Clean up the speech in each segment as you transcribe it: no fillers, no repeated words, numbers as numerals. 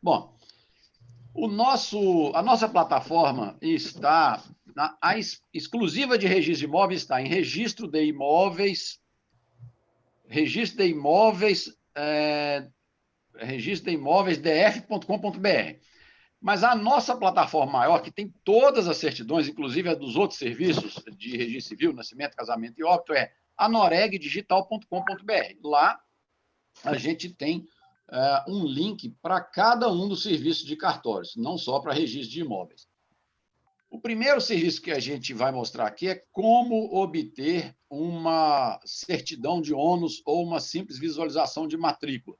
Bom, a nossa plataforma está, exclusiva de registro de imóveis, está em registro de imóveis df.com.br. Mas a nossa plataforma maior, que tem todas as certidões, inclusive a dos outros serviços de registro civil, nascimento, casamento e óbito, é anoregdigital.com.br. Lá a gente tem um link para cada um dos serviços de cartórios, não só para registro de imóveis. O primeiro serviço que a gente vai mostrar aqui é como obter uma certidão de ônus ou uma simples visualização de matrícula.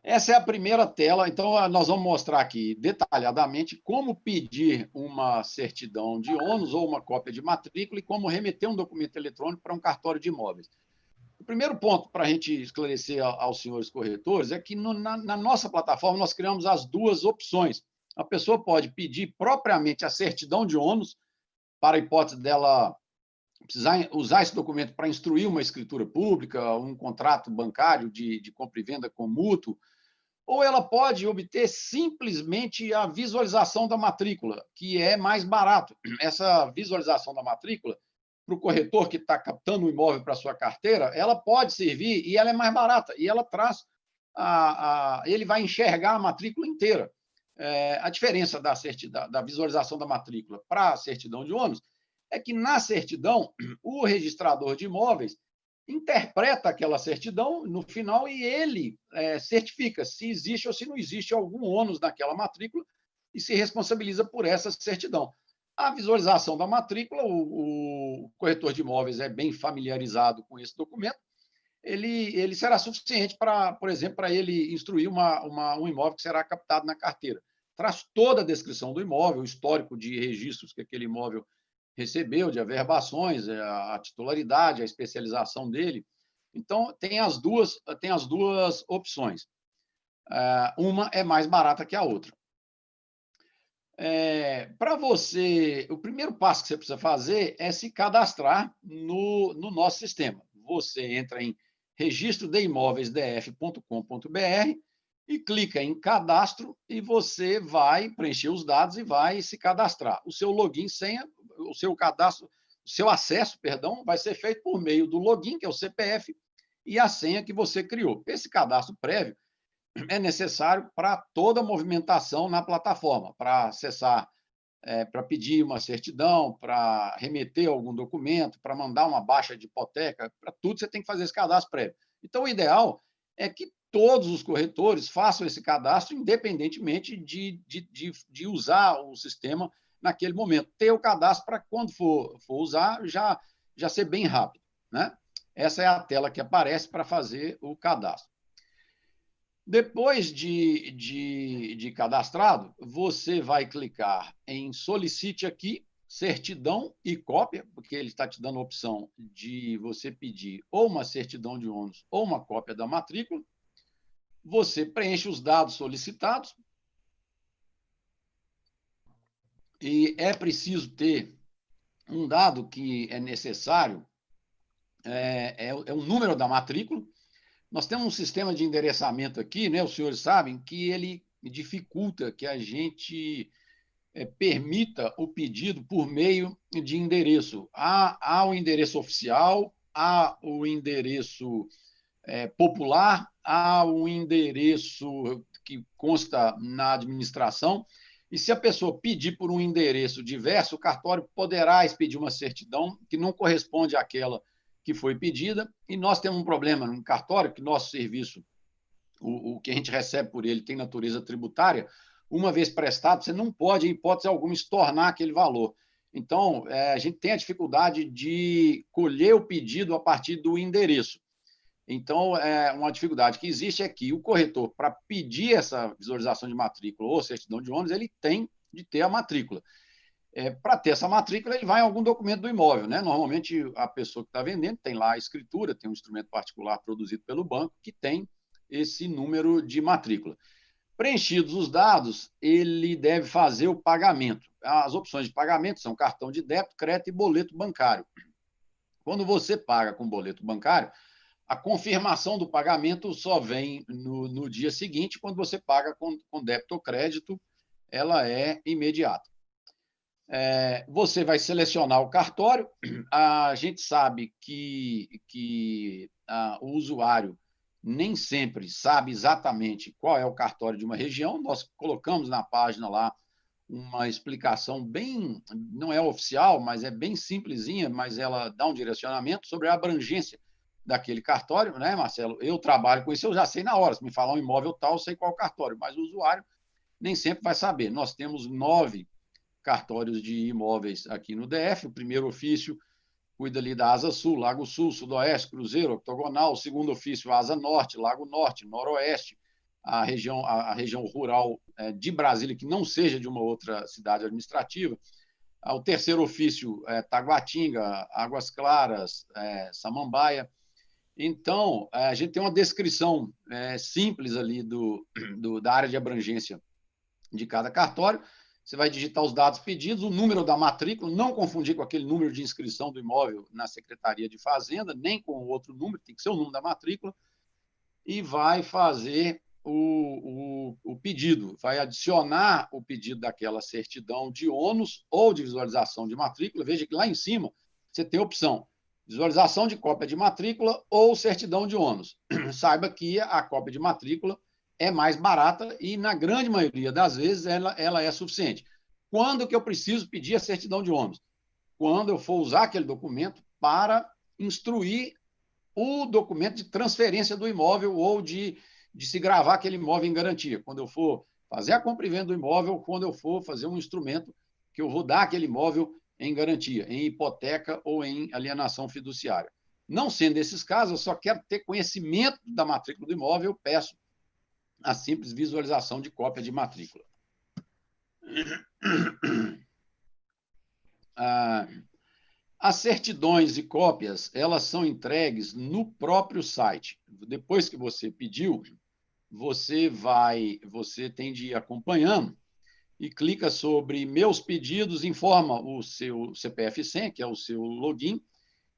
Essa é a primeira tela, então nós vamos mostrar aqui detalhadamente como pedir uma certidão de ônus ou uma cópia de matrícula e como remeter um documento eletrônico para um cartório de imóveis. O primeiro ponto para a gente esclarecer aos senhores corretores é que na nossa plataforma nós criamos as duas opções. A pessoa pode pedir propriamente a certidão de ônus, para a hipótese dela precisar usar esse documento para instruir uma escritura pública, um contrato bancário de compra e venda com mútuo, ou ela pode obter simplesmente a visualização da matrícula, que é mais barato. Essa visualização da matrícula, para o corretor que está captando um imóvel para a sua carteira, ela pode servir e ela é mais barata, e ela traz, ele vai enxergar a matrícula inteira. A diferença da visualização da matrícula para a certidão de ônus é que, na certidão, o registrador de imóveis interpreta aquela certidão no final e ele certifica se existe ou se não existe algum ônus naquela matrícula e se responsabiliza por essa certidão. A visualização da matrícula, o corretor de imóveis é bem familiarizado com esse documento, ele será suficiente para, por exemplo, para ele instruir um imóvel que será captado na carteira. Traz toda a descrição do imóvel, o histórico de registros que aquele imóvel recebeu, de averbações, a titularidade, a especialização dele. Então, tem as duas opções. Uma é mais barata que a outra. Para você, o primeiro passo que você precisa fazer é se cadastrar no nosso sistema. Você entra em registrodeimoveisdf.com.br e clica em cadastro e você vai preencher os dados e vai se cadastrar. O seu login, senha, o seu cadastro, o seu acesso, perdão, vai ser feito por meio do login, que é o CPF, e a senha que você criou. Esse cadastro prévio é necessário para toda a movimentação na plataforma, para acessar, para pedir uma certidão, para remeter algum documento, para mandar uma baixa de hipoteca, para tudo você tem que fazer esse cadastro prévio. Então, o ideal é que todos os corretores façam esse cadastro, independentemente de usar o sistema naquele momento. Ter o cadastro para, quando for usar, já ser bem rápido, né? Essa é a tela que aparece para fazer o cadastro. Depois de cadastrado, você vai clicar em solicite aqui, certidão e cópia, porque ele está te dando a opção de você pedir ou uma certidão de ônus ou uma cópia da matrícula. Você preenche os dados solicitados e é preciso ter um dado que é necessário, é o número da matrícula. Nós temos um sistema de endereçamento aqui, né, os senhores sabem, que ele dificulta que a gente permita o pedido por meio de endereço. Há o endereço oficial, há o endereço popular, há o endereço que consta na administração, e se a pessoa pedir por um endereço diverso, o cartório poderá expedir uma certidão que não corresponde àquela que foi pedida, e nós temos um problema no cartório, que nosso serviço, o que a gente recebe por ele tem natureza tributária, uma vez prestado, você não pode, em hipótese alguma, estornar aquele valor. Então, a gente tem a dificuldade de colher o pedido a partir do endereço. Então, uma dificuldade que existe é que o corretor, para pedir essa visualização de matrícula ou certidão de ônus, ele tem de ter a matrícula. Para ter essa matrícula, ele vai em algum documento do imóvel, né? Normalmente, a pessoa que está vendendo tem lá a escritura, tem um instrumento particular produzido pelo banco que tem esse número de matrícula. Preenchidos os dados, ele deve fazer o pagamento. As opções de pagamento são cartão de débito, crédito e boleto bancário. Quando você paga com boleto bancário, A confirmação do pagamento só vem no dia seguinte, quando você paga com débito ou crédito, ela é imediata. Você vai selecionar o cartório. A gente sabe que o usuário nem sempre sabe exatamente qual é o cartório de uma região. Nós colocamos na página lá uma explicação bem, não é oficial, mas é bem simplesinha, mas ela dá um direcionamento sobre a abrangência daquele cartório, né, Marcelo? Eu trabalho com isso, eu já sei na hora. Se me falar um imóvel tal, eu sei qual é o cartório, mas o usuário nem sempre vai saber. Nós temos 9 cartórios de imóveis aqui no DF. O primeiro ofício cuida ali da Asa Sul, Lago Sul, Sudoeste, Cruzeiro, Octogonal. O segundo ofício, Asa Norte, Lago Norte, Noroeste, a região rural de Brasília, que não seja de uma outra cidade administrativa. O terceiro ofício, Taguatinga, Águas Claras, Samambaia. Então, a gente tem uma descrição simples ali da área de abrangência de cada cartório. Você vai digitar os dados pedidos, o número da matrícula, não confundir com aquele número de inscrição do imóvel na Secretaria de Fazenda, nem com o outro número, tem que ser o número da matrícula, e vai fazer o pedido, vai adicionar o pedido daquela certidão de ônus ou de visualização de matrícula. Veja que lá em cima você tem a opção visualização de cópia de matrícula ou certidão de ônus. Saiba que a cópia de matrícula é mais barata e, na grande maioria das vezes, ela é suficiente. Quando que eu preciso pedir a certidão de ônus? Quando eu for usar aquele documento para instruir o documento de transferência do imóvel ou de se gravar aquele imóvel em garantia. Quando eu for fazer a compra e venda do imóvel, quando eu for fazer um instrumento que eu vou dar aquele imóvel em garantia, em hipoteca ou em alienação fiduciária. Não sendo esses casos, eu só quero ter conhecimento da matrícula do imóvel, eu peço a simples visualização de cópia de matrícula. As certidões e cópias, elas são entregues no próprio site. Depois que você pediu, você tem de ir acompanhando e clica sobre Meus Pedidos, informa o seu CPF e senha, que é o seu login,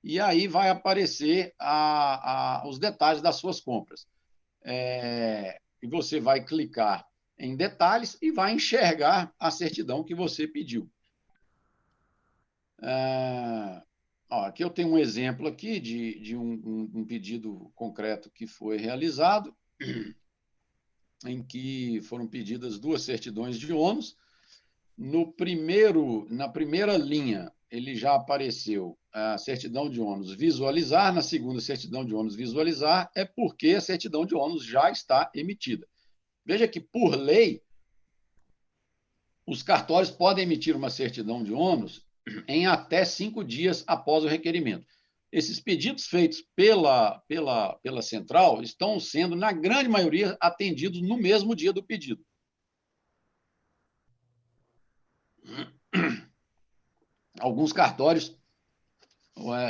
e aí vai aparecer os detalhes das suas compras. E você vai clicar em detalhes e vai enxergar a certidão que você pediu. Aqui eu tenho um exemplo aqui de um pedido concreto que foi realizado, em que foram pedidas 2 certidões de ônus. Na primeira linha, ele já apareceu a certidão de ônus visualizar, na segunda certidão de ônus visualizar, é porque a certidão de ônus já está emitida. Veja que, por lei, os cartórios podem emitir uma certidão de ônus em até 5 dias após o requerimento. Esses pedidos feitos pela central estão sendo, na grande maioria, atendidos no mesmo dia do pedido. Alguns cartórios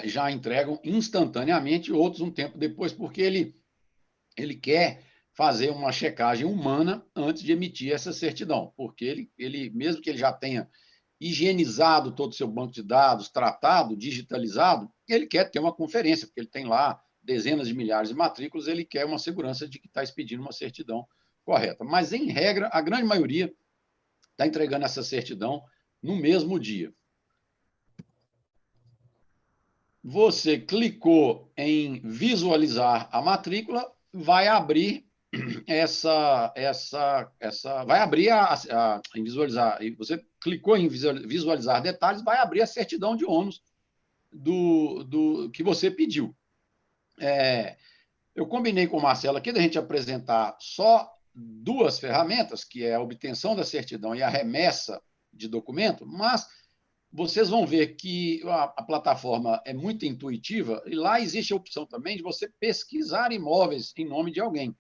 já entregam instantaneamente, outros um tempo depois, porque ele quer fazer uma checagem humana antes de emitir essa certidão, porque ele mesmo que ele já tenha higienizado todo o seu banco de dados, tratado, digitalizado, ele quer ter uma conferência, porque ele tem lá dezenas de milhares de matrículas, ele quer uma segurança de que está expedindo uma certidão correta. Mas, em regra, a grande maioria está entregando essa certidão no mesmo dia. Você clicou em visualizar a matrícula, vai abrir vai abrir em visualizar. Você clicou em visualizar detalhes, vai abrir a certidão de ônus do que você pediu. Eu combinei com o Marcelo aqui da gente apresentar só 2 ferramentas, que é a obtenção da certidão e a remessa de documento, mas vocês vão ver que a plataforma é muito intuitiva e lá existe a opção também de você pesquisar imóveis em nome de alguém.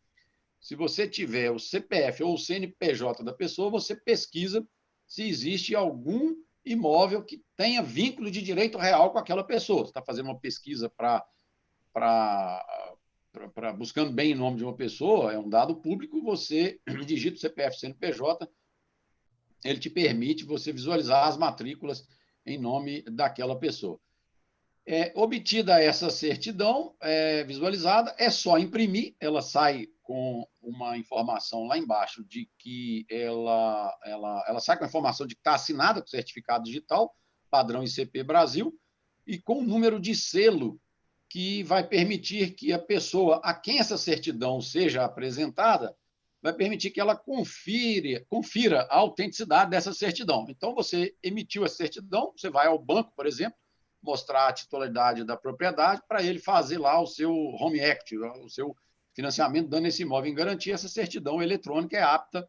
Se você tiver o CPF ou o CNPJ da pessoa, você pesquisa se existe algum imóvel que tenha vínculo de direito real com aquela pessoa. Você está fazendo uma pesquisa buscando bem em nome de uma pessoa, é um dado público, você digita o CPF, CNPJ, ele te permite você visualizar as matrículas em nome daquela pessoa. Obtida essa certidão visualizada, é só imprimir, ela sai com uma informação lá embaixo de que ela sai com a informação de que está assinada com certificado digital, padrão ICP Brasil, e com o número de selo que vai permitir que a pessoa a quem essa certidão seja apresentada, vai permitir que ela confira a autenticidade dessa certidão. Então, você emitiu a certidão, você vai ao banco, por exemplo, mostrar a titularidade da propriedade para ele fazer lá o seu home equity, o seu financiamento, dando esse imóvel em garantia. Essa certidão eletrônica é apta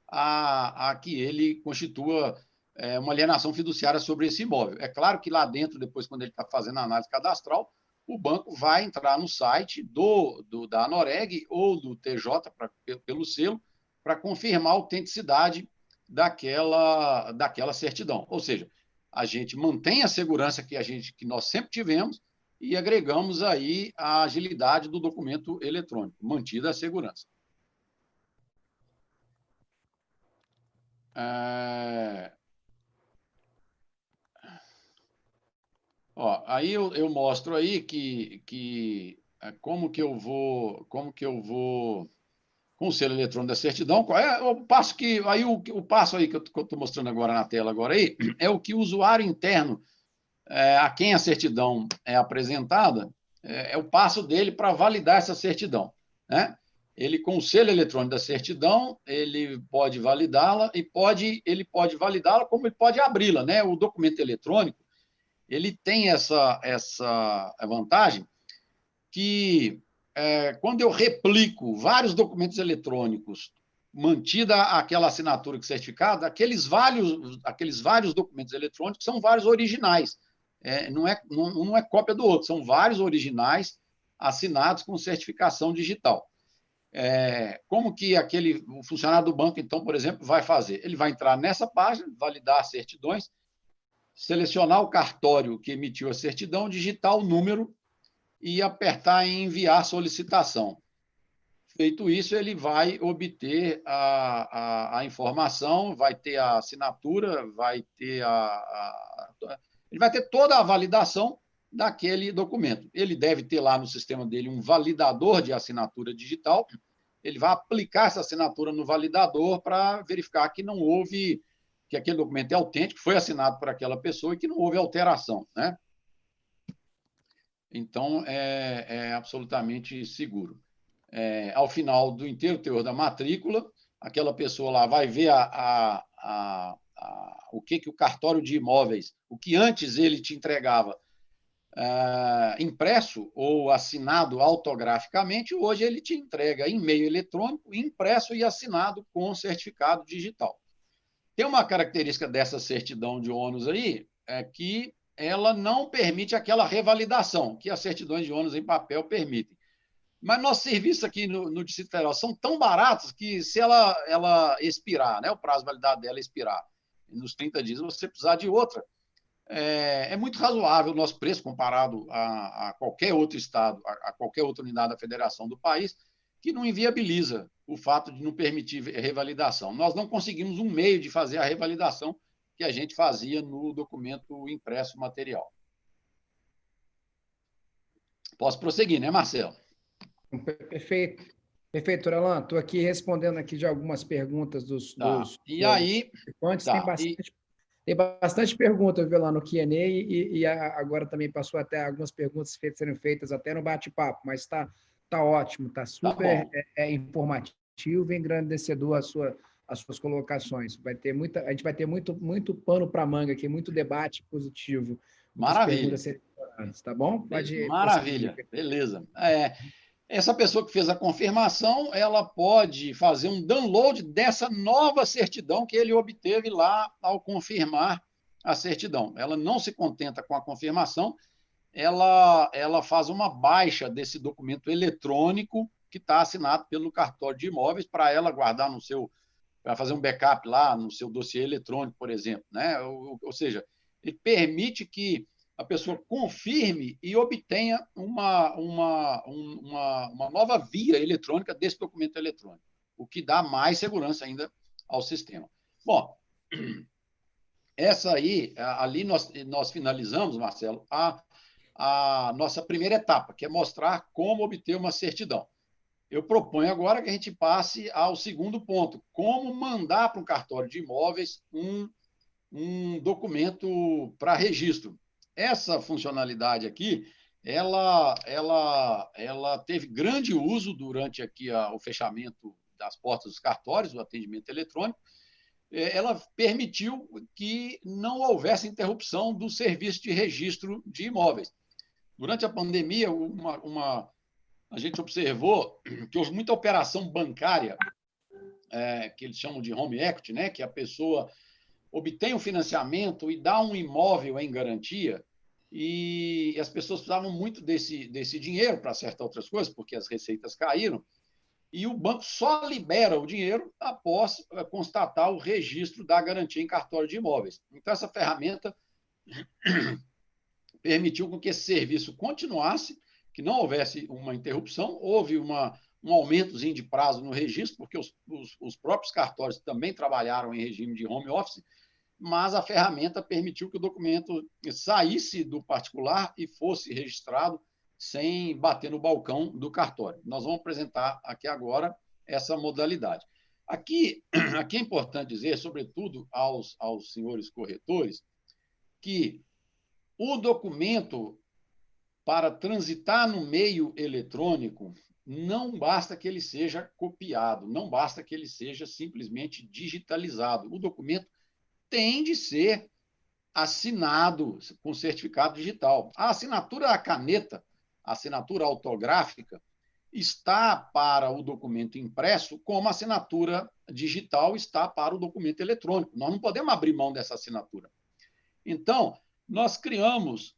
a que ele constitua uma alienação fiduciária sobre esse imóvel. É claro que lá dentro, depois, quando ele está fazendo a análise cadastral, o banco vai entrar no site da Anoreg ou do TJ, pelo selo, para confirmar a autenticidade daquela certidão. Ou seja, a gente mantém a segurança que nós sempre tivemos e agregamos aí a agilidade do documento eletrônico, mantida a segurança. Aí eu mostro aí como que eu vou com o selo eletrônico da certidão. Qual é o passo o passo aí que eu estou mostrando agora na tela agora aí é o que o usuário interno a quem a certidão é apresentada é o passo dele para validar essa certidão, né? Ele, com o selo eletrônico da certidão, ele pode validá-la ele pode validá-la como ele pode abri-la, né? O documento eletrônico, ele tem essa vantagem que, quando eu replico vários documentos eletrônicos, mantida aquela assinatura certificada, aqueles vários documentos eletrônicos são vários originais. Não é cópia do outro, são vários originais assinados com certificação digital. Como que o funcionário do banco, então, por exemplo, vai fazer? Ele vai entrar nessa página, validar as certidões, selecionar o cartório que emitiu a certidão, digitar o número e apertar em enviar solicitação. Feito isso, ele vai obter a informação, vai ter a assinatura, ele vai ter toda a validação daquele documento. Ele deve ter lá no sistema dele um validador de assinatura digital, ele vai aplicar essa assinatura no validador para verificar que não houve, que aquele documento é autêntico, foi assinado por aquela pessoa e que não houve alteração, né? Então, é absolutamente seguro. Ao final do inteiro teor da matrícula, aquela pessoa lá vai ver o que o cartório de imóveis, o que antes ele te entregava impresso ou assinado autograficamente, hoje ele te entrega em meio eletrônico, impresso e assinado com certificado digital. Tem uma característica dessa certidão de ônus aí, que ela não permite aquela revalidação que as certidões de ônus em papel permitem. Mas nossos serviços aqui no Distrito Federal são tão baratos que, se ela expirar, né, o prazo de validade dela expirar nos 30 dias, você precisar de outra, é muito razoável o nosso preço comparado a qualquer outro estado, a qualquer outra unidade da federação do país, que não inviabiliza o fato de não permitir revalidação. Nós não conseguimos um meio de fazer a revalidação que a gente fazia no documento impresso material. Posso prosseguir, né, Marcelo? Perfeito. Perfeito, Alan. Estou aqui respondendo aqui de algumas perguntas dos e aí, tem bastante perguntas, viu, lá no Q&A e agora também passou até algumas perguntas sendo feitas até no bate-papo, mas está ótimo, está super informativo e engrandecedor as suas colocações. A gente vai ter muito pano para manga aqui, muito debate positivo. Maravilha. Tá bom? Maravilha, beleza. Essa pessoa que fez a confirmação, ela pode fazer um download dessa nova certidão que ele obteve lá ao confirmar a certidão. Ela não se contenta com a confirmação, ela faz uma baixa desse documento eletrônico que está assinado pelo cartório de imóveis para ela guardar para fazer um backup lá no seu dossiê eletrônico, por exemplo, né? Ou seja, ele permite que a pessoa confirme e obtenha uma nova via eletrônica desse documento eletrônico, o que dá mais segurança ainda ao sistema. Bom, essa aí, ali nós finalizamos, Marcelo, a nossa primeira etapa, que é mostrar como obter uma certidão. Eu proponho agora que a gente passe ao segundo ponto, como mandar para um cartório de imóveis um documento para registro. Essa funcionalidade aqui, ela teve grande uso durante aqui o fechamento das portas dos cartórios, o atendimento eletrônico. Ela permitiu que não houvesse interrupção do serviço de registro de imóveis. Durante a pandemia, a gente observou que houve muita operação bancária, que eles chamam de home equity, né? Que a pessoa obtém o financiamento e dá um imóvel em garantia, e as pessoas precisavam muito desse dinheiro para acertar outras coisas, porque as receitas caíram, e o banco só libera o dinheiro após constatar o registro da garantia em cartório de imóveis. Então, essa ferramenta permitiu que esse serviço continuasse, que não houvesse uma interrupção, houve um aumentozinho de prazo no registro, porque os próprios cartórios também trabalharam em regime de home office, mas a ferramenta permitiu que o documento saísse do particular e fosse registrado sem bater no balcão do cartório. Nós vamos apresentar aqui agora essa modalidade. Aqui é importante dizer, sobretudo aos senhores corretores, que o documento, para transitar no meio eletrônico, não basta que ele seja copiado, não basta que ele seja simplesmente digitalizado. O documento tem de ser assinado com certificado digital. A assinatura à caneta, a assinatura autográfica, está para o documento impresso como a assinatura digital está para o documento eletrônico. Nós não podemos abrir mão dessa assinatura. Então, nós criamos,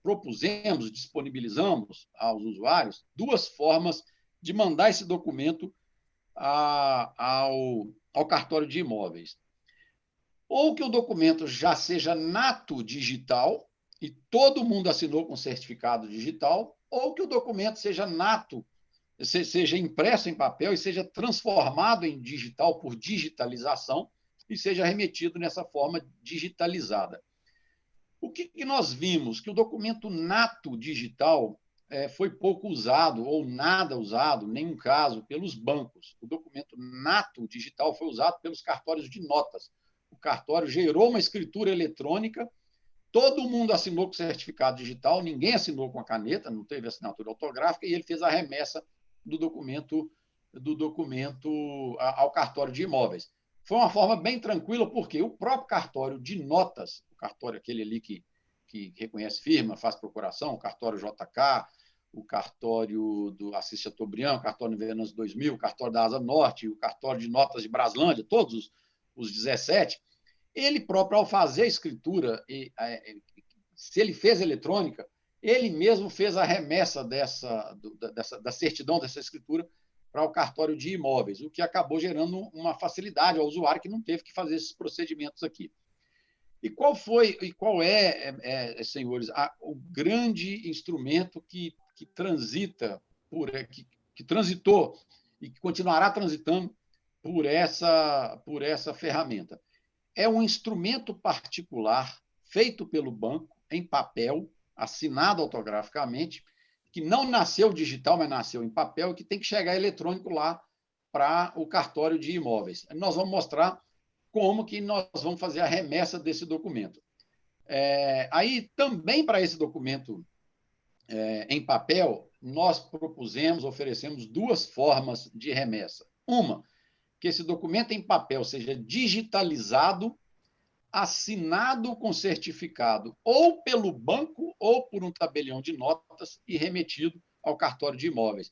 propusemos, disponibilizamos aos usuários duas formas de mandar esse documento ao cartório de imóveis. Ou que o documento já seja nato digital e todo mundo assinou com certificado digital, ou que o documento seja nato, seja impresso em papel e seja transformado em digital por digitalização e seja remetido nessa forma digitalizada. O que nós vimos? Que o documento nato digital foi pouco usado ou nada usado, nenhum caso, pelos bancos. O documento nato digital foi usado pelos cartórios de notas. O cartório gerou uma escritura eletrônica, todo mundo assinou com certificado digital, ninguém assinou com a caneta, não teve assinatura autográfica, e ele fez a remessa do documento ao cartório de imóveis. Foi uma forma bem tranquila, porque o próprio cartório de notas, o cartório aquele ali que reconhece firma, faz procuração, o cartório JK, o cartório do Assis Chateaubriand, o cartório Venâncio 2000, o cartório da Asa Norte, o cartório de notas de Braslândia, todos os 17, ele próprio, ao fazer a escritura, se ele fez eletrônica, ele mesmo fez a remessa da certidão dessa escritura para o cartório de imóveis, o que acabou gerando uma facilidade ao usuário que não teve que fazer esses procedimentos aqui. E qual é, senhores, o grande instrumento que transitou e que continuará transitando por essa ferramenta? É um instrumento particular feito pelo banco, em papel, assinado autograficamente, que não nasceu digital, mas nasceu em papel, e que tem que chegar eletrônico lá para o cartório de imóveis. Nós vamos mostrar como que nós vamos fazer a remessa desse documento. Aí, também para esse documento em papel, nós oferecemos duas formas de remessa. Uma, que esse documento em papel seja digitalizado, assinado com certificado ou pelo banco ou por um tabelião de notas e remetido ao cartório de imóveis.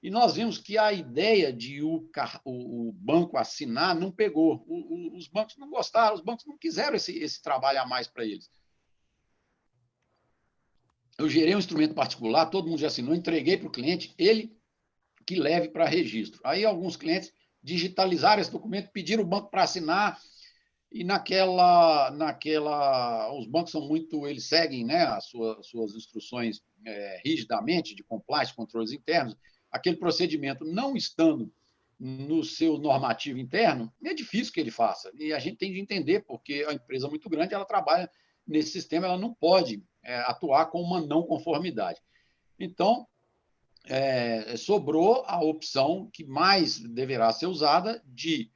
E nós vimos que a ideia de o banco assinar não pegou. Os bancos não gostaram, os bancos não quiseram esse trabalho a mais para eles. Eu gerei um instrumento particular, todo mundo já assinou, entreguei para o cliente, ele que leve para registro. Aí alguns clientes digitalizaram esse documento, pediram o banco para assinar, e os bancos são eles seguem, né, as suas instruções rigidamente de compliance, controles internos. Aquele procedimento não estando no seu normativo interno, é difícil que ele faça. E a gente tem de entender, porque a empresa é muito grande, ela trabalha nesse sistema, ela não pode atuar com uma não conformidade. Então, sobrou a opção que mais deverá ser usada de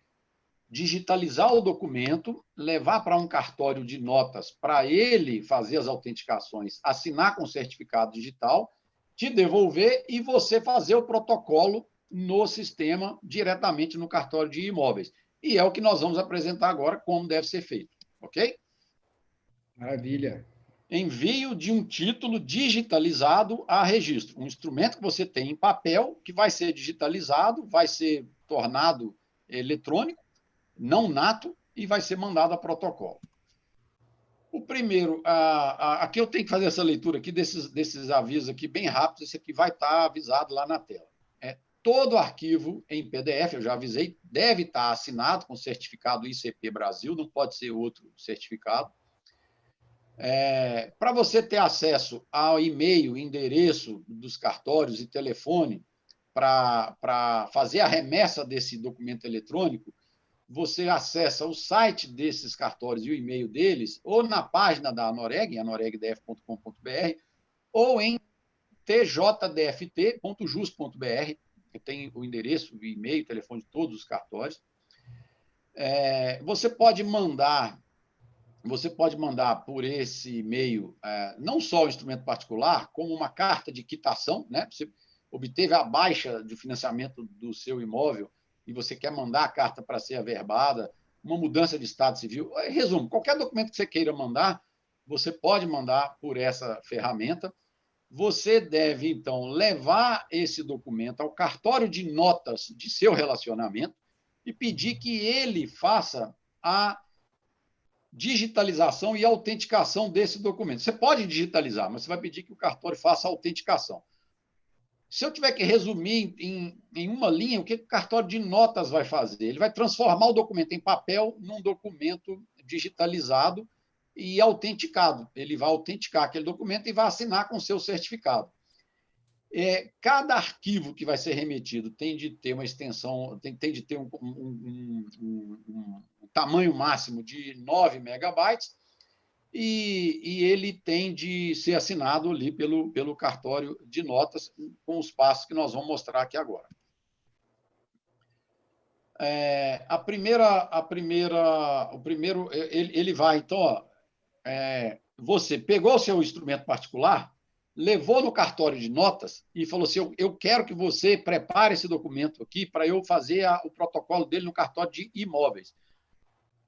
digitalizar o documento, levar para um cartório de notas para ele fazer as autenticações, assinar com certificado digital, te devolver e você fazer o protocolo no sistema diretamente no cartório de imóveis. E é o que nós vamos apresentar agora, como deve ser feito. Ok? Maravilha. Envio de um título digitalizado a registro. Um instrumento que você tem em papel, que vai ser digitalizado, vai ser tornado eletrônico, não nato, e vai ser mandado a protocolo. O primeiro, aqui eu tenho que fazer essa leitura aqui desses avisos aqui bem rápidos, esse aqui vai estar avisado lá na tela. Todo arquivo em PDF, eu já avisei, deve estar assinado com certificado ICP Brasil, não pode ser outro certificado. Para você ter acesso ao e-mail, endereço dos cartórios e telefone para fazer a remessa desse documento eletrônico, você acessa o site desses cartórios e o e-mail deles, ou na página da Anoreg, anoregdf.com.br, ou em tjdft.jus.br, que tem o endereço, o e-mail, o telefone de todos os cartórios. Você pode mandar por esse e-mail não só o instrumento particular, como uma carta de quitação, né? Você obteve a baixa de financiamento do seu imóvel e você quer mandar a carta para ser averbada, uma mudança de estado civil. Resumo, qualquer documento que você queira mandar, você pode mandar por essa ferramenta. Você deve, então, levar esse documento ao cartório de notas de seu relacionamento e pedir que ele faça a digitalização e autenticação desse documento. Você pode digitalizar, mas você vai pedir que o cartório faça a autenticação. Se eu tiver que resumir em uma linha, o que o cartório de notas vai fazer? Ele vai transformar o documento em papel num documento digitalizado e autenticado. Ele vai autenticar aquele documento e vai assinar com o seu certificado. Cada arquivo que vai ser remetido tem de ter uma extensão, tem de ter um tamanho máximo de 9 megabytes e ele tem de ser assinado ali pelo cartório de notas, com os passos que nós vamos mostrar aqui agora. Ele vai, então, você pegou o seu instrumento particular, levou no cartório de notas e falou assim, eu quero que você prepare esse documento aqui para eu fazer o protocolo dele no cartório de imóveis.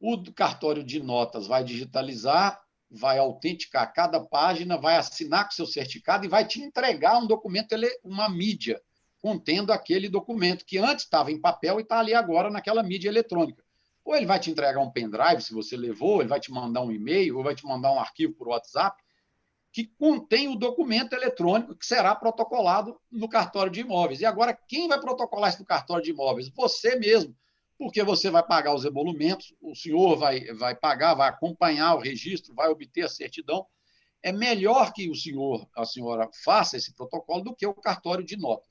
O cartório de notas vai digitalizar, vai autenticar cada página, vai assinar com seu certificado e vai te entregar um documento, uma mídia, contendo aquele documento que antes estava em papel e está ali agora naquela mídia eletrônica. Ou ele vai te entregar um pendrive, se você levou, ele vai te mandar um e-mail, ou vai te mandar um arquivo por WhatsApp, que contém o documento eletrônico que será protocolado no cartório de imóveis. E agora, quem vai protocolar isso no cartório de imóveis? Você mesmo, porque você vai pagar os emolumentos, o senhor vai pagar, vai acompanhar o registro, vai obter a certidão. É melhor que a senhora faça esse protocolo do que o cartório de notas.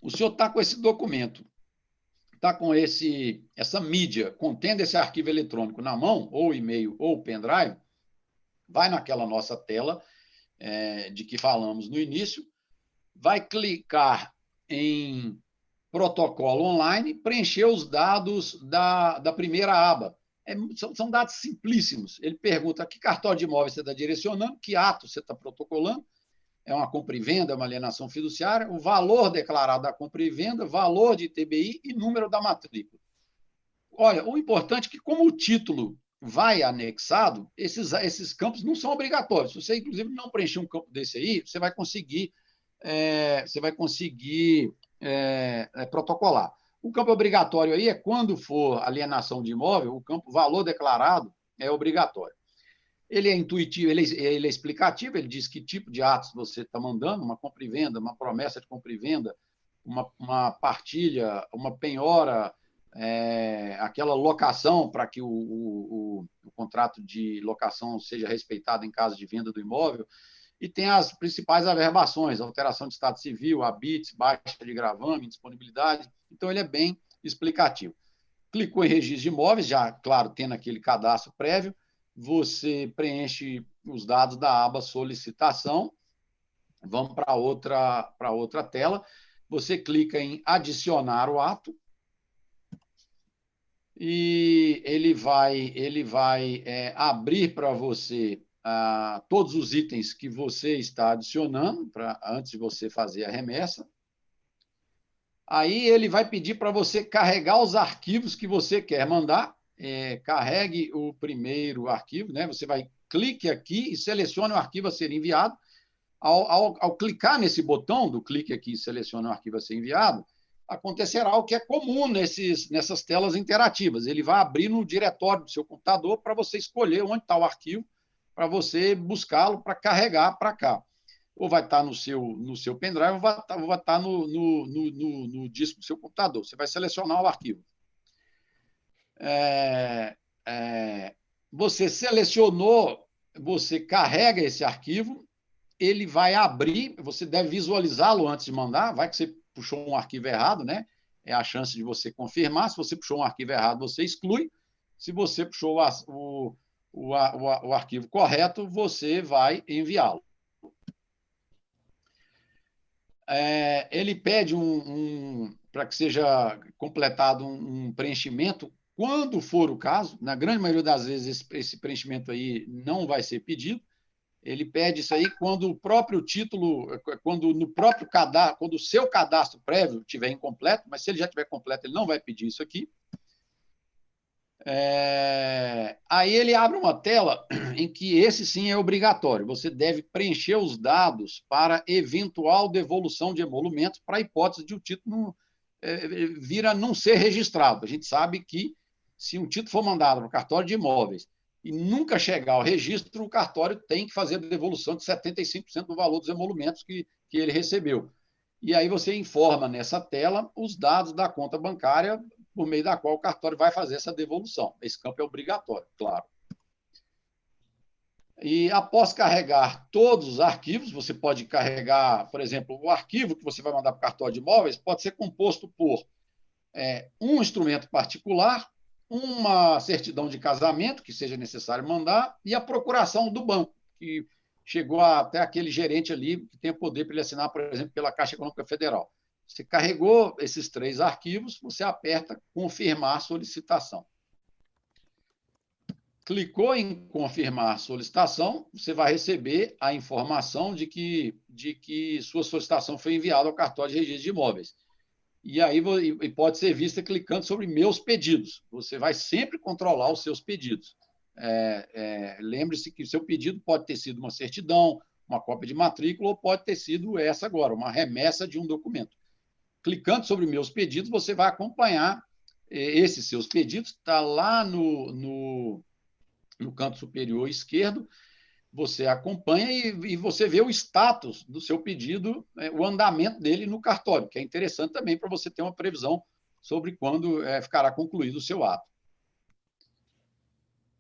O senhor está com esse documento, está com essa mídia, contendo esse arquivo eletrônico na mão, ou e-mail, ou pendrive, vai naquela nossa tela de que falamos no início, vai clicar em protocolo online, preencher os dados da primeira aba. São dados simplíssimos. Ele pergunta que cartório de imóveis você está direcionando, que ato você está protocolando, é uma compra e venda, é uma alienação fiduciária, o valor declarado da compra e venda, valor de ITBI e número da matrícula. Olha, o importante é que, como o título vai anexado, esses campos não são obrigatórios. Se você, inclusive, não preencher um campo desse aí, você vai conseguir protocolar. O campo obrigatório aí é quando for alienação de imóvel, o campo valor declarado é obrigatório. Ele é intuitivo, ele é explicativo, ele diz que tipo de atos você está mandando, uma compra e venda, uma promessa de compra e venda, uma partilha, uma penhora, aquela locação para que o contrato de locação seja respeitado em caso de venda do imóvel, e tem as principais averbações, alteração de estado civil, habites, baixa de gravame, indisponibilidade. Então, ele é bem explicativo. Clicou em registro de imóveis, já, claro, tendo aquele cadastro prévio, você preenche os dados da aba solicitação. Vamos para outra tela. Você clica em adicionar o ato e ele vai abrir para você todos os itens que você está adicionando antes de você fazer a remessa. Aí ele vai pedir para você carregar os arquivos que você quer mandar. Carregue o primeiro arquivo, né? Você vai clique aqui e selecione o arquivo a ser enviado. Ao clicar nesse botão do clique aqui e selecione o arquivo a ser enviado, acontecerá o que é comum nessas telas interativas. Ele vai abrir no diretório do seu computador para você escolher onde está o arquivo, para você buscá-lo para carregar para cá. Ou vai estar no seu pendrive, ou vai estar no disco do seu computador. Você vai selecionar o arquivo. Você selecionou, você carrega esse arquivo, ele vai abrir, você deve visualizá-lo antes de mandar, vai que você puxou um arquivo errado, né? É a chance de você confirmar. Se você puxou um arquivo errado, você exclui. Se você puxou o arquivo correto, você vai enviá-lo. Ele pede para que seja completado um preenchimento, quando for o caso. Na grande maioria das vezes, esse preenchimento aí não vai ser pedido. Ele pede isso aí quando o próprio título, quando o seu cadastro prévio estiver incompleto, mas se ele já estiver completo, ele não vai pedir isso aqui. Aí ele abre uma tela em que esse sim é obrigatório. Você deve preencher os dados para eventual devolução de emolumentos para a hipótese de o título vir a não ser registrado. A gente sabe que se um título for mandado para o cartório de imóveis e nunca chegar ao registro, o cartório tem que fazer a devolução de 75% do valor dos emolumentos que ele recebeu. E aí você informa nessa tela os dados da conta bancária por meio da qual o cartório vai fazer essa devolução. Esse campo é obrigatório, claro. E após carregar todos os arquivos, você pode carregar, por exemplo, o arquivo que você vai mandar para o cartório de imóveis pode ser composto por um instrumento particular, uma certidão de casamento, que seja necessário mandar, e a procuração do banco, que chegou até aquele gerente ali que tem o poder para ele assinar, por exemplo, pela Caixa Econômica Federal. Você carregou esses 3 arquivos, você aperta confirmar solicitação. Clicou em confirmar solicitação, você vai receber a informação de que sua solicitação foi enviada ao cartório de registro de imóveis. E aí pode ser vista clicando sobre meus pedidos. Você vai sempre controlar os seus pedidos. Lembre-se que o seu pedido pode ter sido uma certidão, uma cópia de matrícula, ou pode ter sido essa agora, uma remessa de um documento. Clicando sobre meus pedidos, você vai acompanhar esses seus pedidos. Está lá no canto superior esquerdo. Você acompanha e você vê o status do seu pedido, o andamento dele no cartório, que é interessante também para você ter uma previsão sobre quando ficará concluído o seu ato.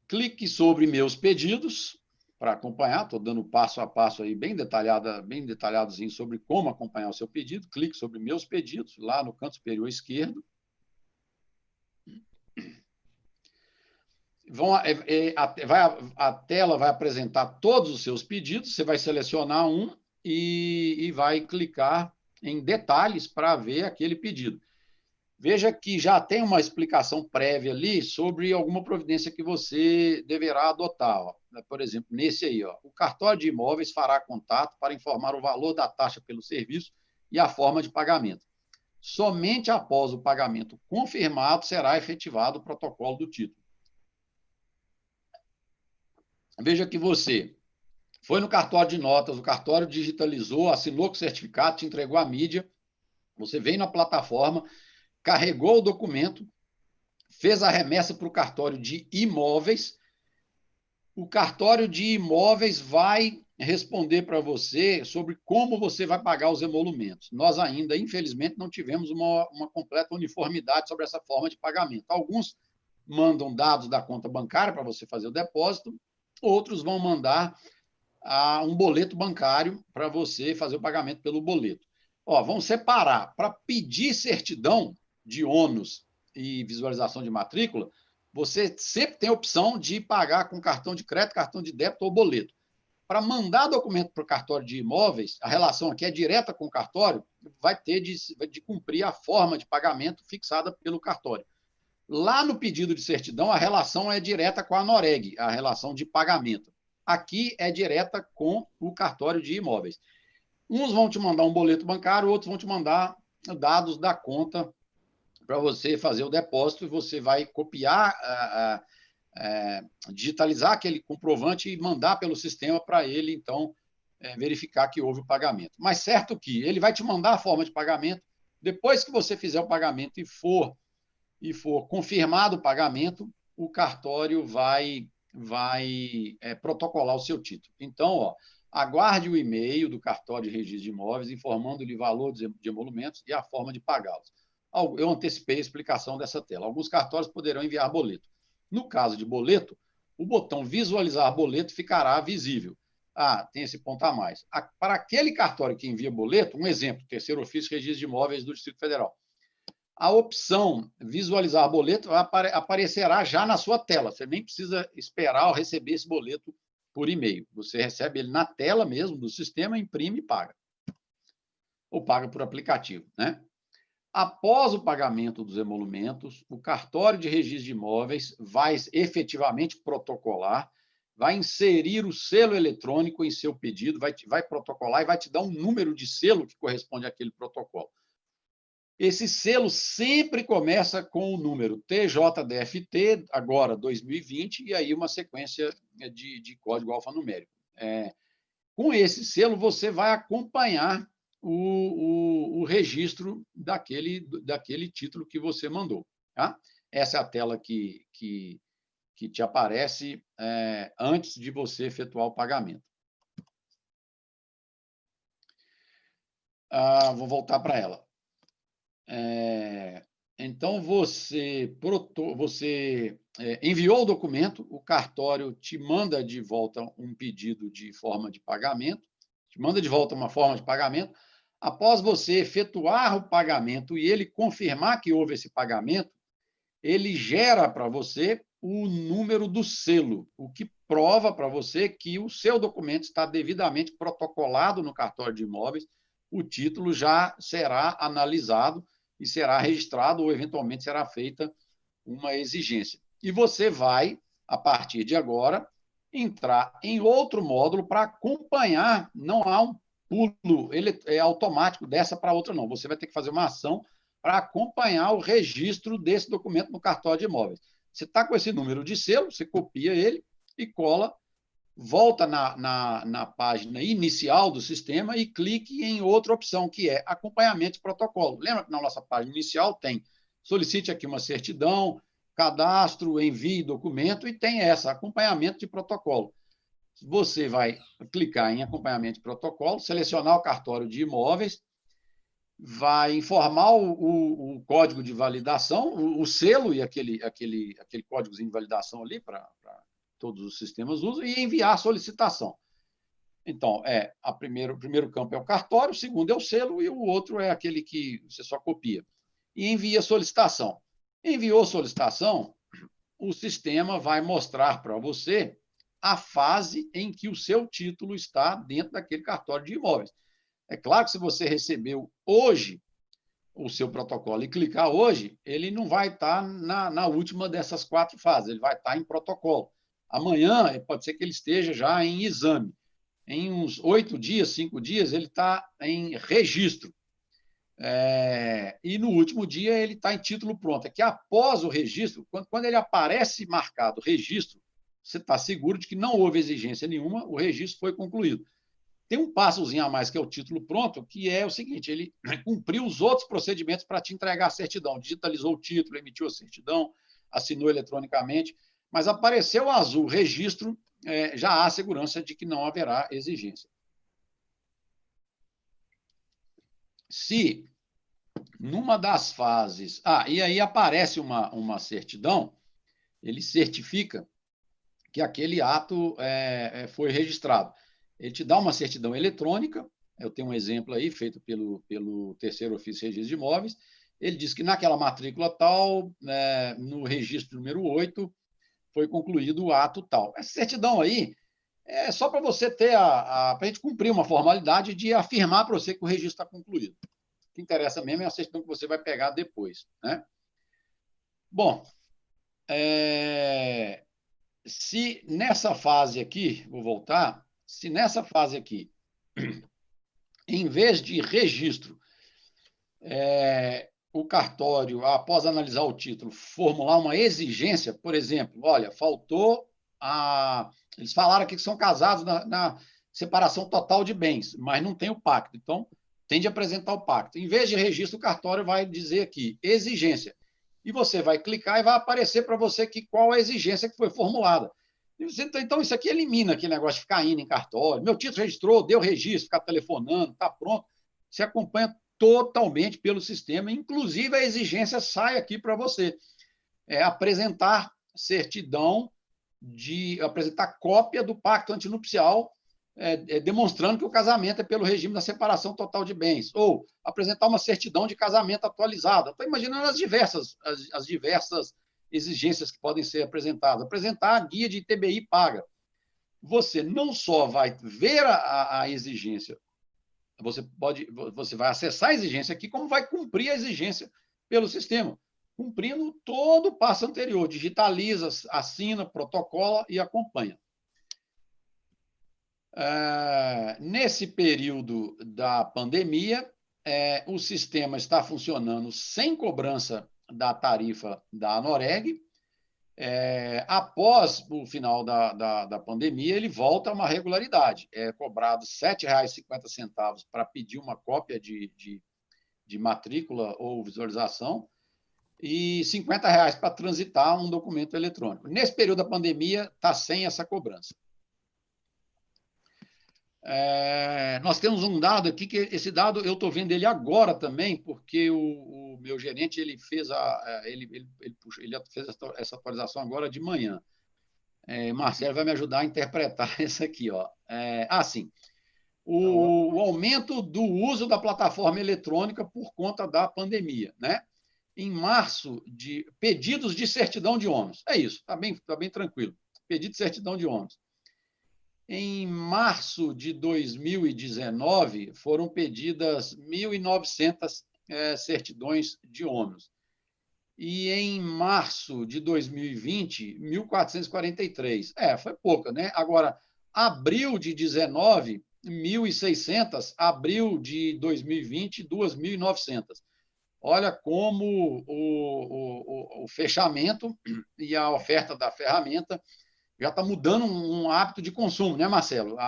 Clique sobre meus pedidos para acompanhar. Estou dando passo a passo aí bem detalhadozinho sobre como acompanhar o seu pedido. Clique sobre meus pedidos, lá no canto superior esquerdo. A tela vai apresentar todos os seus pedidos, você vai selecionar um e vai clicar em detalhes para ver aquele pedido. Veja que já tem uma explicação prévia ali sobre alguma providência que você deverá adotar. Por exemplo, nesse aí, o cartório de imóveis fará contato para informar o valor da taxa pelo serviço e a forma de pagamento. Somente após o pagamento confirmado será efetivado o protocolo do título. Veja que você foi no cartório de notas, o cartório digitalizou, assinou com o certificado, te entregou a mídia, você veio na plataforma, carregou o documento, fez a remessa para o cartório de imóveis, o cartório de imóveis vai responder para você sobre como você vai pagar os emolumentos. Nós ainda, infelizmente, não tivemos uma completa uniformidade sobre essa forma de pagamento. Alguns mandam dados da conta bancária para você fazer o depósito, outros vão mandar um boleto bancário para você fazer o pagamento pelo boleto. Vamos separar. Para pedir certidão de ônus e visualização de matrícula, você sempre tem a opção de pagar com cartão de crédito, cartão de débito ou boleto. Para mandar documento para o cartório de imóveis, a relação aqui é direta com o cartório, vai ter de cumprir a forma de pagamento fixada pelo cartório. Lá no pedido de certidão, a relação é direta com a Noreg, a relação de pagamento. Aqui é direta com o cartório de imóveis. Uns vão te mandar um boleto bancário, outros vão te mandar dados da conta para você fazer o depósito e você vai copiar, digitalizar aquele comprovante e mandar pelo sistema para ele, então, verificar que houve o pagamento. Mas certo que ele vai te mandar a forma de pagamento, depois que você fizer o pagamento e for confirmado o pagamento, o cartório vai protocolar o seu título. Então, aguarde o e-mail do cartório de registro de imóveis informando-lhe o valor de emolumentos e a forma de pagá-los. Eu antecipei a explicação dessa tela. Alguns cartórios poderão enviar boleto. No caso de boleto, o botão visualizar boleto ficará visível. Tem esse ponto a mais. Para aquele cartório que envia boleto, um exemplo, terceiro ofício registro de imóveis do Distrito Federal, a opção visualizar boleto aparecerá já na sua tela. Você nem precisa esperar ou receber esse boleto por e-mail. Você recebe ele na tela mesmo do sistema, imprime e paga. Ou paga por aplicativo, né? Após o pagamento dos emolumentos, o cartório de registro de imóveis vai efetivamente protocolar, vai inserir o selo eletrônico em seu pedido, vai protocolar e vai te dar um número de selo que corresponde àquele protocolo. Esse selo sempre começa com o número TJDFT, agora 2020, e aí uma sequência de código alfanumérico. Com esse selo, você vai acompanhar o registro daquele título que você mandou. Tá? Essa é a tela que te aparece antes de você efetuar o pagamento. Vou voltar para ela. Então, você enviou o documento, o cartório te manda de volta um pedido de forma de pagamento, te manda de volta uma forma de pagamento. Após você efetuar o pagamento e ele confirmar que houve esse pagamento, ele gera para você o número do selo, o que prova para você que o seu documento está devidamente protocolado no cartório de imóveis, o título já será analisado e será registrado ou, eventualmente, será feita uma exigência. E você vai, a partir de agora, entrar em outro módulo para acompanhar, não há um pulo automático dessa para outra, não. Você vai ter que fazer uma ação para acompanhar o registro desse documento no cartório de imóveis. Você está com esse número de selo, você copia ele e cola, volta na página inicial do sistema e clique em outra opção, que é acompanhamento de protocolo. Lembra que na nossa página inicial tem solicite aqui uma certidão, cadastro, envie documento, e tem acompanhamento de protocolo. Você vai clicar em acompanhamento de protocolo, selecionar o cartório de imóveis, vai informar o código de validação, o selo e aquele códigozinho de validação ali para todos os sistemas usam, e enviar a solicitação. Então, o primeiro campo é o cartório, o segundo é o selo e o outro é aquele que você só copia. E envia a solicitação. Enviou a solicitação, o sistema vai mostrar para você a fase em que o seu título está dentro daquele cartório de imóveis. É claro que se você recebeu hoje o seu protocolo e clicar hoje, ele não vai estar na última dessas 4 fases, ele vai estar em protocolo. Amanhã, pode ser que ele esteja já em exame. Em uns 8 dias, 5 dias, ele está em registro. E no último dia, ele está em título pronto. É que após o registro, quando ele aparece marcado registro, você está seguro de que não houve exigência nenhuma, o registro foi concluído. Tem um passozinho a mais, que é o título pronto, que é o seguinte: ele cumpriu os outros procedimentos para te entregar a certidão. Digitalizou o título, emitiu a certidão, assinou eletronicamente, mas apareceu azul, registro, já há segurança de que não haverá exigência. Se numa das fases... e aí aparece uma certidão, ele certifica que aquele ato foi registrado. Ele te dá uma certidão eletrônica, eu tenho um exemplo aí, feito pelo terceiro ofício de registro de imóveis, ele diz que naquela matrícula tal, no registro número 8, foi concluído o ato tal. Essa certidão aí é só para você ter para a gente cumprir uma formalidade de afirmar para você que o registro está concluído. O que interessa mesmo é a certidão que você vai pegar depois, né? Bom, se nessa fase aqui, vou voltar, se nessa fase aqui, em vez de registro, o cartório, após analisar o título, formular uma exigência, por exemplo, olha, faltou eles falaram aqui que são casados na separação total de bens, mas não tem o pacto, então tem de apresentar o pacto. Em vez de registro, o cartório vai dizer aqui, exigência. E você vai clicar e vai aparecer para você qual a exigência que foi formulada. Então, isso aqui elimina aquele negócio de ficar indo em cartório. Meu título registrou, deu registro, ficar telefonando, está pronto. Você acompanha totalmente pelo sistema, inclusive a exigência sai aqui para você. Apresentar certidão, apresentar cópia do pacto antinupcial, demonstrando que o casamento é pelo regime da separação total de bens, ou apresentar uma certidão de casamento atualizada. Estou imaginando as diversas exigências que podem ser apresentadas. Apresentar a guia de ITBI paga. Você não só vai ver a exigência, você vai acessar a exigência aqui, como vai cumprir a exigência pelo sistema, cumprindo todo o passo anterior, digitaliza, assina, protocola e acompanha. Nesse período da pandemia, o sistema está funcionando sem cobrança da tarifa da ANOREG. Após o final da pandemia, ele volta a uma regularidade. É cobrado R$ 7,50 para pedir uma cópia de matrícula ou visualização e R$ 50 para transitar um documento eletrônico. Nesse período da pandemia, está sem essa cobrança. Nós temos um dado aqui, que esse dado eu estou vendo ele agora também, porque o meu gerente ele fez essa atualização agora de manhã. Marcelo vai me ajudar a interpretar isso aqui. Sim. O aumento do uso da plataforma eletrônica por conta da pandemia, né? Em março, pedidos de certidão de ônus. É isso, está bem tranquilo. Pedido de certidão de ônus. Em março de 2019, foram pedidas 1.900 certidões de ônus. E em março de 2020, 1.443. Foi pouca, né? Agora, abril de 19, 1.600. Abril de 2020, 2.900. Olha como o fechamento e a oferta da ferramenta já está mudando um hábito de consumo, né, Marcelo?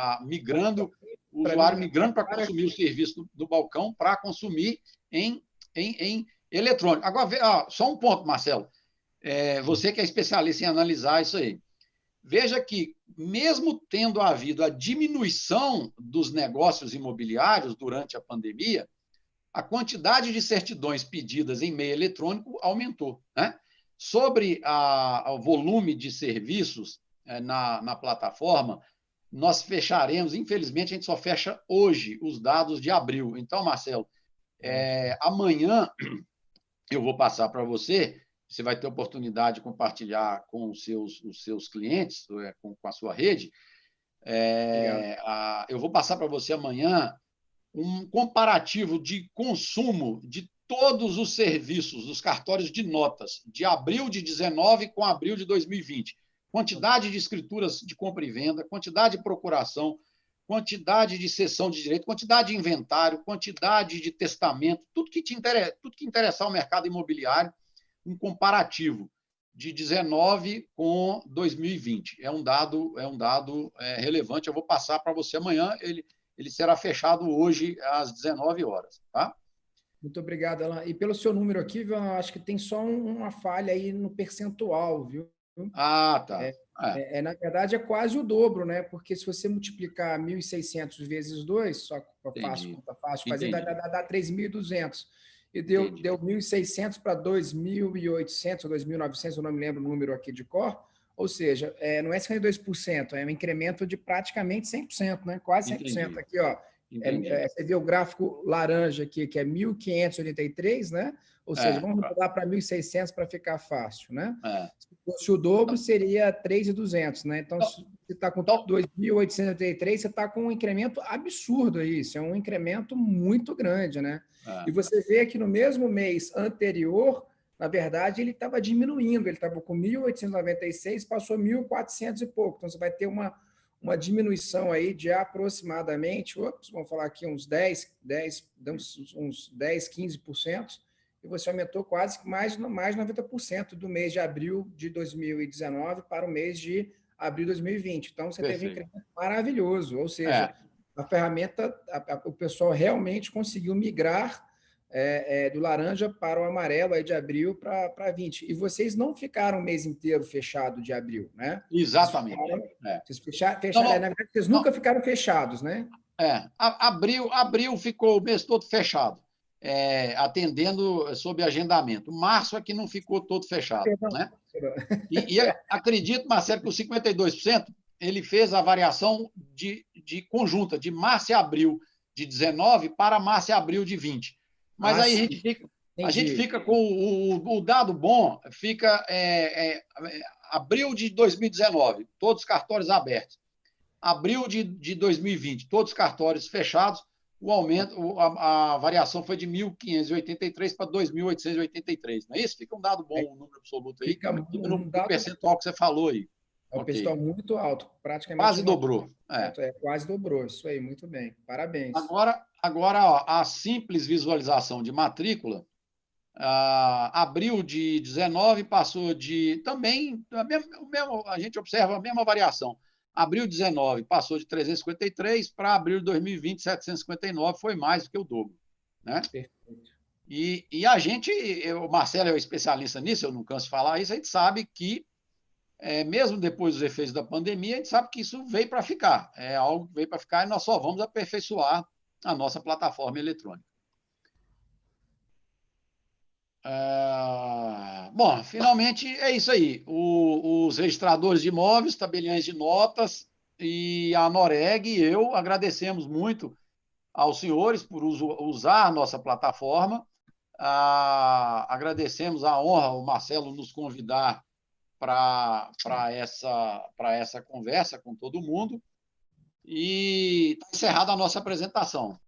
O usuário migrando para consumir o serviço do balcão para consumir em eletrônico. Agora, só um ponto, Marcelo. Você que é especialista em analisar isso aí. Veja que, mesmo tendo havido a diminuição dos negócios imobiliários durante a pandemia, a quantidade de certidões pedidas em meio eletrônico aumentou, né? Sobre o volume de serviços na plataforma, nós fecharemos, infelizmente, a gente só fecha hoje os dados de abril. Então, Marcelo, amanhã eu vou passar para você vai ter oportunidade de compartilhar com os seus clientes, com a sua rede. Eu vou passar para você amanhã um comparativo de consumo de todos os serviços dos cartórios de notas de abril de 19 com abril de 2020. Quantidade de escrituras de compra e venda, quantidade de procuração, quantidade de cessão de direito, quantidade de inventário, quantidade de testamento, tudo que interessar ao mercado imobiliário, um comparativo de 19 com 2020. É um dado relevante, eu vou passar para você amanhã, ele será fechado hoje às 19 horas, tá? Muito obrigado, Alan. E pelo seu número aqui, eu acho que tem só uma falha aí no percentual, viu? Tá. Na verdade, é quase o dobro, né? Porque se você multiplicar 1.600 vezes 2, só fácil fazer, dá 3.200. E deu 1.600 para 2.800 ou 2.900, eu não me lembro o número aqui de cor. Ou seja, não é 52%, é um incremento de praticamente 100%, né? Quase 100%. Entendi. Aqui, Você vê o gráfico laranja aqui, que é 1.583, né? Ou seja, vamos mudar para 1.600 para ficar fácil, né? Se fosse o dobro, seria 3.200, né? Então, se você está com 2.883, você está com um incremento absurdo aí. Isso é um incremento muito grande, né? E você vê que no mesmo mês anterior, na verdade, ele estava diminuindo. Ele estava com 1.896, passou 1.400 e pouco. Então, você vai ter uma diminuição aí de aproximadamente, vamos falar aqui uns 15%, e você aumentou quase mais 90% do mês de abril de 2019 para o mês de abril de 2020. Então, você teve um incremento maravilhoso, ou seja, a ferramenta, o pessoal realmente conseguiu migrar do laranja para o amarelo aí de abril para 20. E vocês não ficaram o mês inteiro fechado de abril, né? Exatamente. Vocês fecharam, na verdade, vocês nunca ficaram fechados, né? Abril ficou o mês todo fechado, atendendo sob agendamento. Março é que não ficou todo fechado. Perdão. Né? E acredito, Marcelo, que os 52% ele fez a variação de conjunta, de março e abril de 19 para março e abril de 20. Mas aí a gente fica com o dado bom, fica abril de 2019, todos os cartórios abertos. Abril de 2020, todos os cartórios fechados, o aumento, a variação foi de 1.583 para 2.883. Não é isso? Fica um dado bom, um número absoluto aí, no percentual que você falou aí. É um percentual muito alto, praticamente. Quase dobrou. Quase dobrou, isso aí, muito bem. Parabéns. Agora ó, a simples visualização de matrícula, abril de 19 passou de também, a gente observa a mesma variação. Abril de 19 passou de 353 para abril de 2020, 759, foi mais do que o dobro. Né? Perfeito. E a gente, o Marcelo é o especialista nisso, eu não canso de falar isso, a gente sabe que, mesmo depois dos efeitos da pandemia, a gente sabe que isso veio para ficar. É algo que veio para ficar e nós só vamos aperfeiçoar a nossa plataforma eletrônica. Bom, finalmente é isso aí. Os registradores de imóveis, tabeliões de notas e a Noreg e eu agradecemos muito aos senhores por usar a nossa plataforma. Agradecemos a honra, o Marcelo nos convidar para essa conversa com todo mundo. E está encerrada a nossa apresentação.